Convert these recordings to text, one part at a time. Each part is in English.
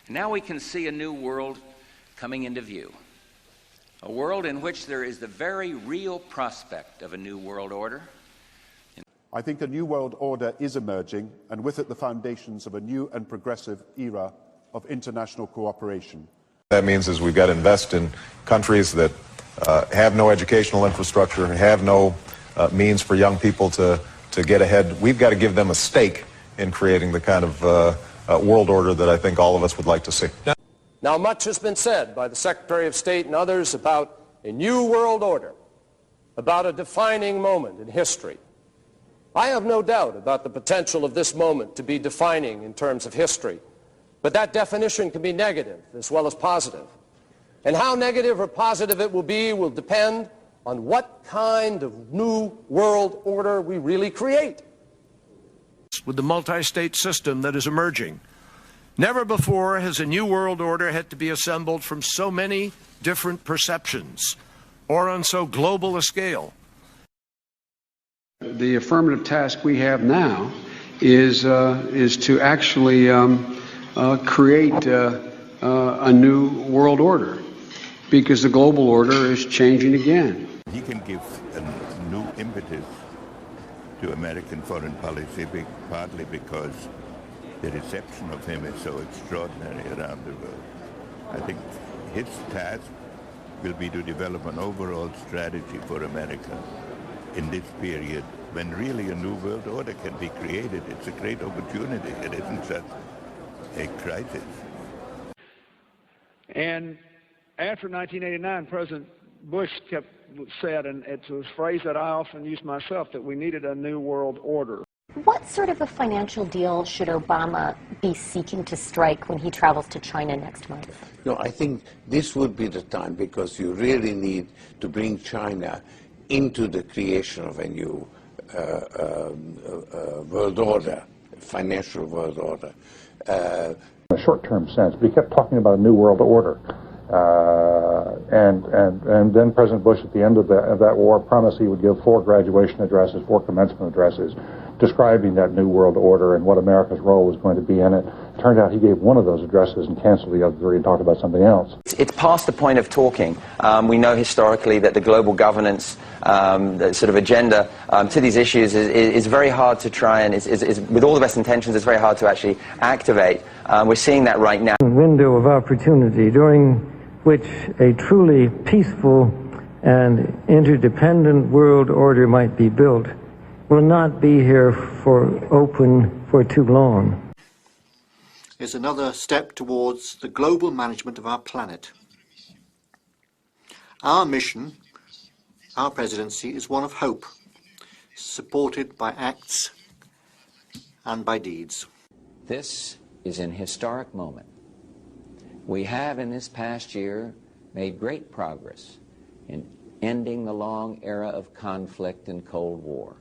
Now we can see a new world coming into view, a world in which there is the very real prospect of a new world order. I think a new world order is emerging, and with it the foundations of a new and progressive era of international cooperation. That means is we've got to invest in countries that have no educational infrastructure, have no means for young people to get ahead. We've got to give them a stake in creating the kind of world order that I think all of us would like to see. Now, much has been said by the Secretary of State and others about a new world order, about a defining moment in history. I have no doubt about the potential of this moment to be defining in terms of history, but that definition can be negative as well as positive. And how negative or positive it will be will depend on what kind of new world order we really create. With the multi-state system that is emerging, never before has a new world order had to be assembled from so many different perceptions or on so global a scale. The affirmative task we have now is to actually create a new world order, because the global order is changing again. He can give a new impetus to American foreign policy, partly because the reception of him is so extraordinary around the world. I think his task will be to develop an overall strategy for America in this period when really a new world order can be created. It's a great opportunity. It isn't just a crisis. And after 1989, President Bush said, and it's a phrase that I often use myself, that we needed a new world order. What sort of a financial deal should Obama be seeking to strike when he travels to China next month? No, I think this would be the time, because you really need to bring China into the creation of a new world order, financial world order. In a short-term sense, but he kept talking about a new world order. And then President Bush, at the end of that war, promised he would give 4 graduation addresses, 4 commencement addresses, describing that new world order and what America's role was going to be in it. Turned out he gave one of those addresses and canceled the other 3 and talked about something else. It's past the point of talking. We know historically that the global governance the sort of agenda to these issues is very hard to try and, with all the best intentions, it's very hard to actually activate. We're seeing that right now. Window of opportunity during which a truly peaceful and interdependent world order might be built will not be here for too long. Is another step towards the global management of our planet. Our mission, our presidency, is one of hope, supported by acts and by deeds. This is an historic moment. We have in this past year made great progress in ending the long era of conflict and Cold War.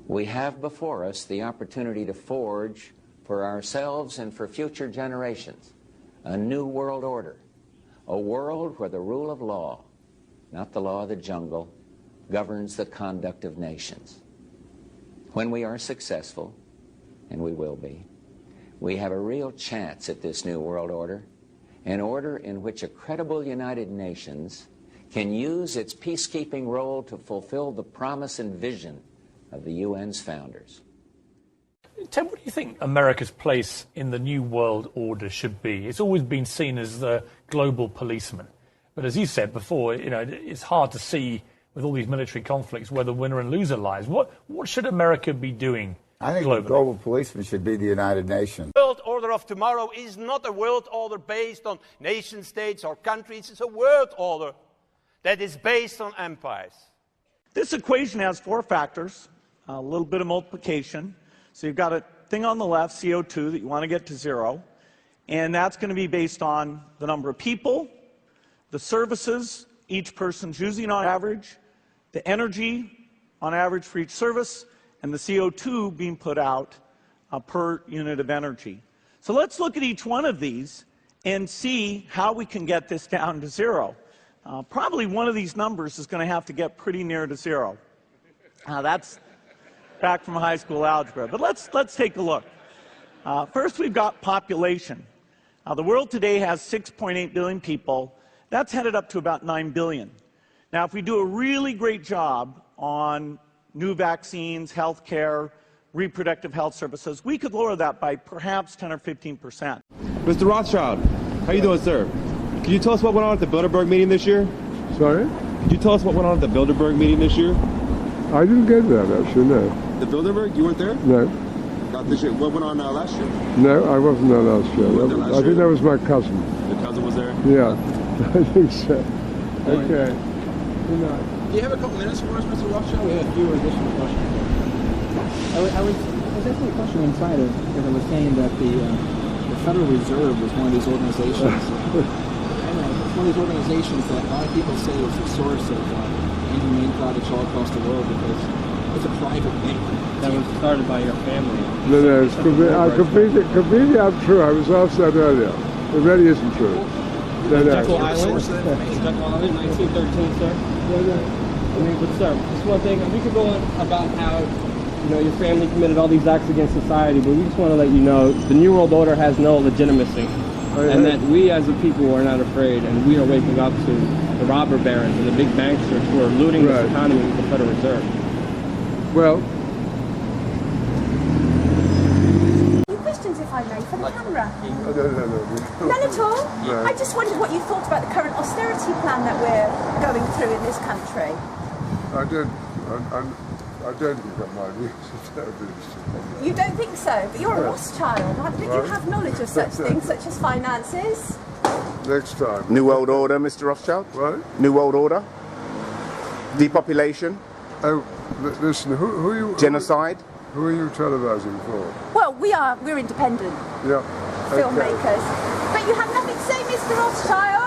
We have before us the opportunity to forge for ourselves and for future generations a new world order, a world where the rule of law, not the law of the jungle, governs the conduct of nations. When we are successful, and we will be, we have a real chance at this new world order, an order in which a credible United Nations can use its peacekeeping role to fulfill the promise and vision of the UN's founders. Ted, what do you think America's place in the new world order should be? It's always been seen as the global policeman. But as you said before, it's hard to see with all these military conflicts where the winner and loser lies. What should America be doing? I think globally? The global policeman should be the United Nations. The world order of tomorrow is not a world order based on nation states or countries. It's a world order that is based on empires. This equation has 4 factors, a little bit of multiplication. So you've got a thing on the left, CO2, that you want to get to 0. And that's going to be based on the number of people, the services each person's using on average, the energy on average for each service, and the CO2 being put out per unit of energy. So let's look at each one of these and see how we can get this down to 0. Probably one of these numbers is going to have to get pretty near to 0. That's back from high school algebra. But let's take a look. First, we've got population. The world today has 6.8 billion people. That's headed up to about 9 billion. Now, if we do a really great job on new vaccines, health care, reproductive health services, we could lower that by perhaps 10 or 15%. Mr. Rothschild, how you doing, sir? Can you tell us what went on at the Bilderberg meeting this year? Sorry? Could you tell us what went on at the Bilderberg meeting this year? I didn't get that, actually, no. The Bilderberg? You weren't there? No. Not this year. What went on last year? No, I wasn't there last year. You weren't there last I year? think that was my cousin. Your cousin was there? Yeah, I think so. All Okay. right. Good night. Do you have a couple minutes for us, Mr. Rothschild? We have a few additional questions. I was asking a question inside of, because I was saying that the Federal Reserve was one of these organizations. It's one of these organizations that a lot of people say is the source of inhumane projects all across the world because it's a private bank. That was started by your family. No, it's completely untrue. I was asked that earlier. It really isn't true. No. Jekyll Island? Jekyll Island, 1913, sir? I mean, but sir, just one thing, we could go on about how, your family committed all these acts against society, but we just want to let you know the New World Order has no legitimacy. And that we as a people are not afraid, and we are waking up to the robber barons and the big banksters who are looting this economy with the Federal Reserve. Well, Questions, if I may, for the camera. No. None at all? No. I just wondered what you thought about the current austerity plan that we're going through in this country. I don't think that my views are terribly. You don't think so? But you're a Rothschild. Don't you have knowledge of such things, such as finances? Next time. New World Order, Mr. Rothschild? Right? New World Order? Depopulation? Oh, listen, who are you... Genocide? Who are you televising for? Well, we're independent Yeah. filmmakers. But you have nothing to say, Mr. Rothschild?